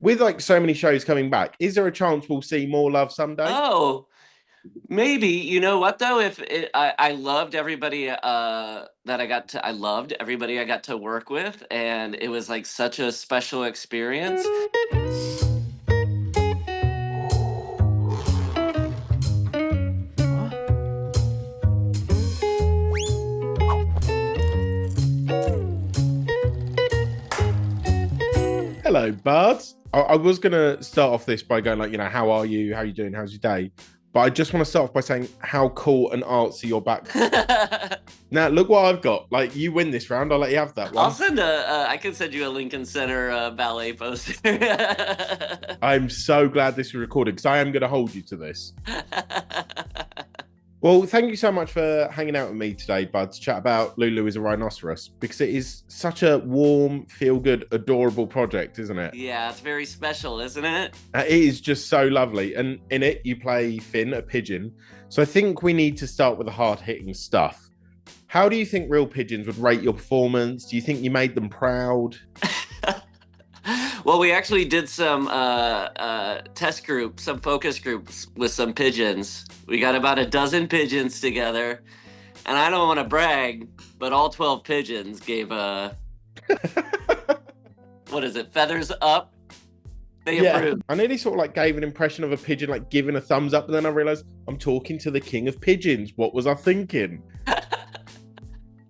With like so many shows coming back, is there a chance we'll see more Love someday? Oh, maybe. You know what though? I loved everybody I loved everybody I got to work with, and it was like such a special experience. Hello, Bud. I was gonna start off this by going like, how are you? How you doing? How's your day? But I just want to start off by saying how cool and artsy your back. Now, look what I've got. Like, you win this round. I'll let you have that I'll one. send I can send you a Lincoln Center ballet poster. I'm so glad this was recorded because I am going to hold you to this. Well, thank you so much for hanging out with me today, Bud, to chat about Lulu Is a Rhinoceros, because it is such a warm, feel-good, adorable project, isn't it? Yeah, it's very special, isn't it? It is just so lovely. And in it, you play Finn, a pigeon. So I think we need to start with the hard-hitting stuff. How do you think real pigeons would rate your performance? Do you think you made them proud? Well, we actually did some test groups, some focus groups with some pigeons. We got about a dozen pigeons together, and I don't want to brag, but all 12 pigeons gave what is it, feathers up? They approved. I nearly sort of like gave an impression of a pigeon like giving a thumbs up, but then I realized I'm talking to the king of pigeons. What was I thinking?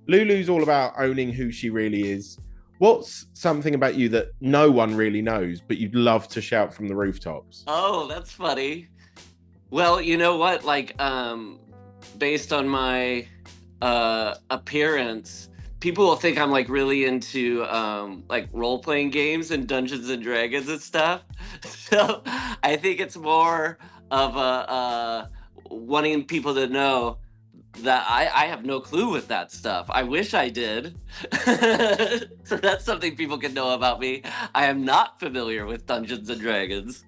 Lulu's all about owning who she really is. What's something about you that no one really knows, but you'd love to shout from the rooftops? Oh, that's funny. Well, you know what? Like, based on my appearance, people will think I'm like really into like role-playing games and Dungeons and Dragons and stuff. So I think it's more of a wanting people to know that I have no clue with that stuff. I wish I did. So that's something people can know about me. I am not familiar with Dungeons and Dragons.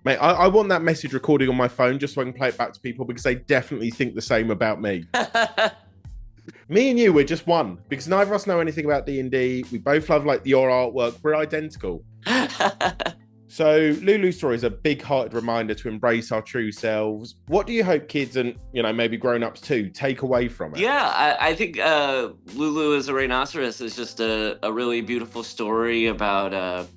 Mate, I want that message recording on my phone just so I can play it back to people because they definitely think the same about me. Me and you, we're just one because neither of us know anything about D&D. We both love like your artwork. We're identical. So Lulu's story is a big-hearted reminder to embrace our true selves. What do you hope kids and, maybe grown-ups too, take away from it? Yeah, I think Lulu Is a Rhinoceros is just a really beautiful story about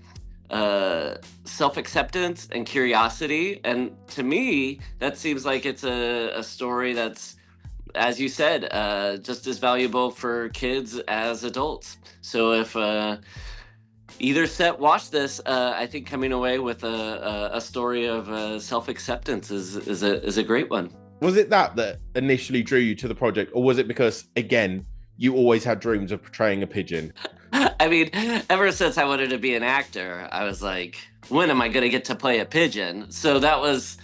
self-acceptance and curiosity. And to me, that seems like it's a story that's, as you said, just as valuable for kids as adults. So if either set watch this, I think coming away with a story of self-acceptance is a great one. Was it that initially drew you to the project, or was it because, again, you always had dreams of portraying a pigeon? I mean, ever since I wanted to be an actor, I was like, when am I going to get to play a pigeon? So that was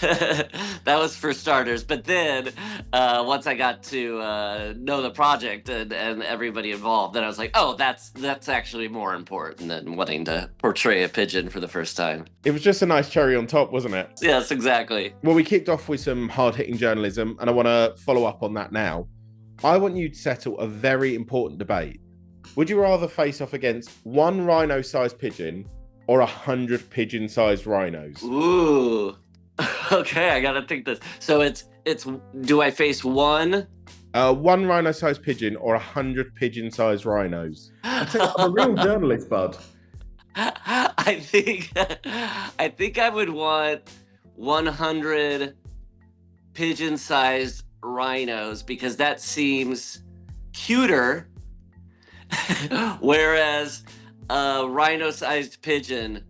that was for starters. But then once I got to know the project and everybody involved, then I was like, oh, that's actually more important than wanting to portray a pigeon for the first time. It was just a nice cherry on top, wasn't it? Yes, exactly. Well, we kicked off with some hard-hitting journalism, and I want to follow up on that now. I want you to settle a very important debate. Would you rather face off against one rhino-sized pigeon or 100 pigeon-sized rhinos? Ooh. Okay, I gotta think this. So it's do I face one? One rhino-sized pigeon or 100 pigeon-sized rhinos? I'm a real journalist, bud. I think I would want 100 pigeon-sized rhinos because that seems cuter. Whereas a rhino-sized pigeon,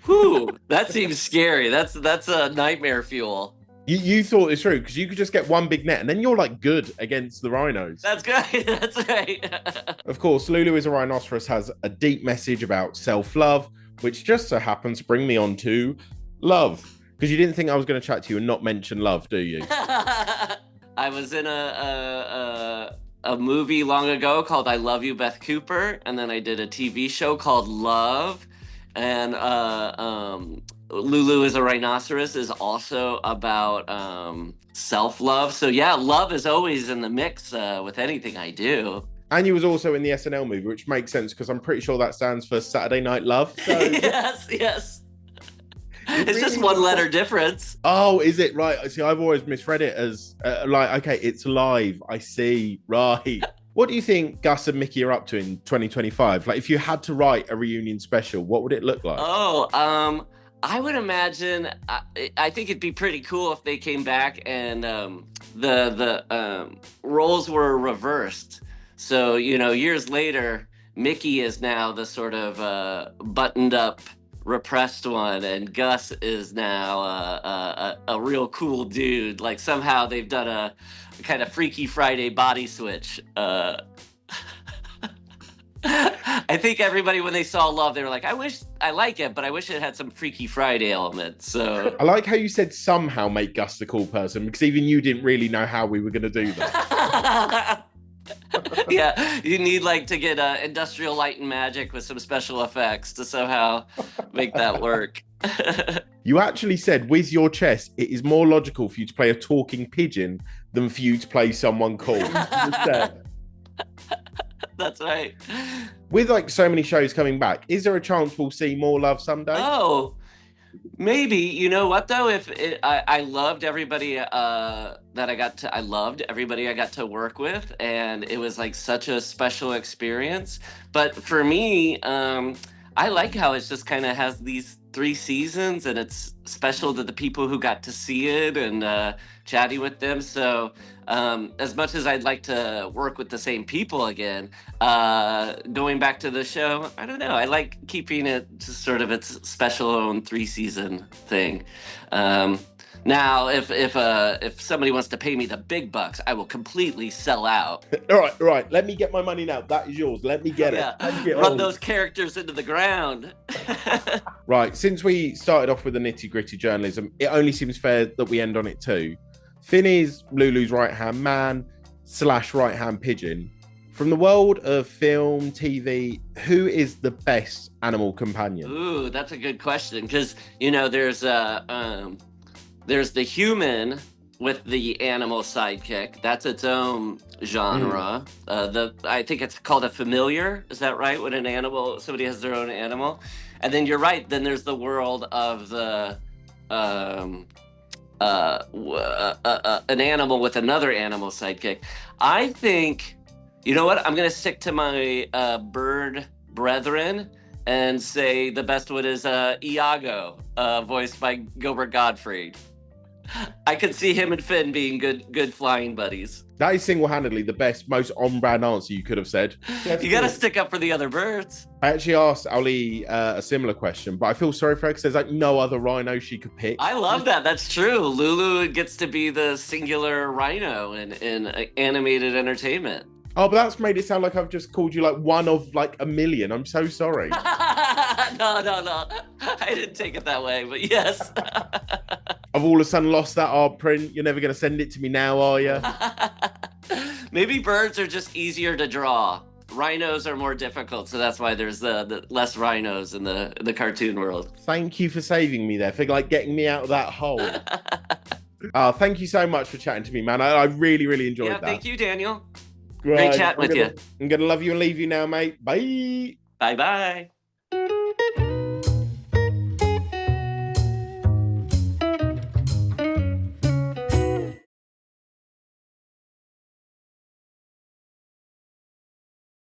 whew, that seems scary. That's a nightmare fuel. You thought this through because you could just get one big net and then you're like good against the rhinos. That's great. That's right. Of course, Lulu Is a Rhinoceros has a deep message about self-love, which just so happens to bring me on to love. Because you didn't think I was going to chat to you and not mention love, do you? I was in a movie long ago called I Love You, Beth Cooper, and then I did a TV show called Love, and Lulu Is a Rhinoceros is also about self-love. So yeah, love is always in the mix with anything I do. And you was also in the SNL movie, which makes sense because I'm pretty sure that stands for Saturday Night Love. So yes. It's really just one letter difference. Oh, is it? Right. See, I've always misread it as okay, it's live. I see. Right. What do you think Gus and Mickey are up to in 2025? Like, if you had to write a reunion special, what would it look like? Oh, I would imagine. I think it'd be pretty cool if they came back and the roles were reversed. So years later, Mickey is now the sort of buttoned up, repressed one, and Gus is now a real cool dude. Like somehow they've done a kind of Freaky Friday body switch. I think everybody, when they saw Love, they were like, I like it, but I wish it had some Freaky Friday elements. So I like how you said somehow make Gus the cool person, because even you didn't really know how we were going to do that. Yeah, you need to get Industrial Light and Magic with some special effects to somehow make that work. You actually said with your chest, it is more logical for you to play a talking pigeon than for you to play someone cool. That's right. With so many shows coming back, is there a chance we'll see more Love someday? Oh, maybe. You know what though? I loved everybody I loved everybody I got to work with, and it was such a special experience. But for me, I like how it's just kind of has these 3 seasons, and it's special to the people who got to see it and chatting with them. So as much as I'd like to work with the same people again, going back to the show, I don't know. I like keeping it just sort of its special own 3-season thing. Now, if somebody wants to pay me the big bucks, I will completely sell out. All right. Let me get my money now. That is yours. Let me get it. Run those characters into the ground. Right. Since we started off with the nitty-gritty journalism, it only seems fair that we end on it too. Finn is Lulu's right-hand man / right-hand pigeon. From the world of film, TV, who is the best animal companion? Ooh, that's a good question, because there's the human with the animal sidekick. That's its own genre. I think it's called a familiar. Is that right? When somebody has their own animal. And then you're right. Then there's the world of the an animal with another animal sidekick. I think, you know what? I'm going to stick to my bird brethren and say the best one is Iago, voiced by Gilbert Gottfried. I could see him and Finn being good flying buddies. That is single-handedly the best, most on-brand answer you could have said. You got to stick up for the other birds. I actually asked Ali a similar question, but I feel sorry for her because there's no other rhino she could pick. I love that. That's true. Lulu gets to be the singular rhino in animated entertainment. Oh, but that's made it sound like I've just called you one of a million. I'm so sorry. No. I didn't take it that way, but yes. I've all of a sudden lost that art print. You're never going to send it to me now, are you? Maybe birds are just easier to draw. Rhinos are more difficult, so that's why there's the less rhinos in the cartoon world. Thank you for saving me there, for getting me out of that hole. Thank you so much for chatting to me, man. I really, really enjoyed that. Thank you, Daniel. Right. Great chatting with you. I'm going to love you and leave you now, mate. Bye. Bye-bye.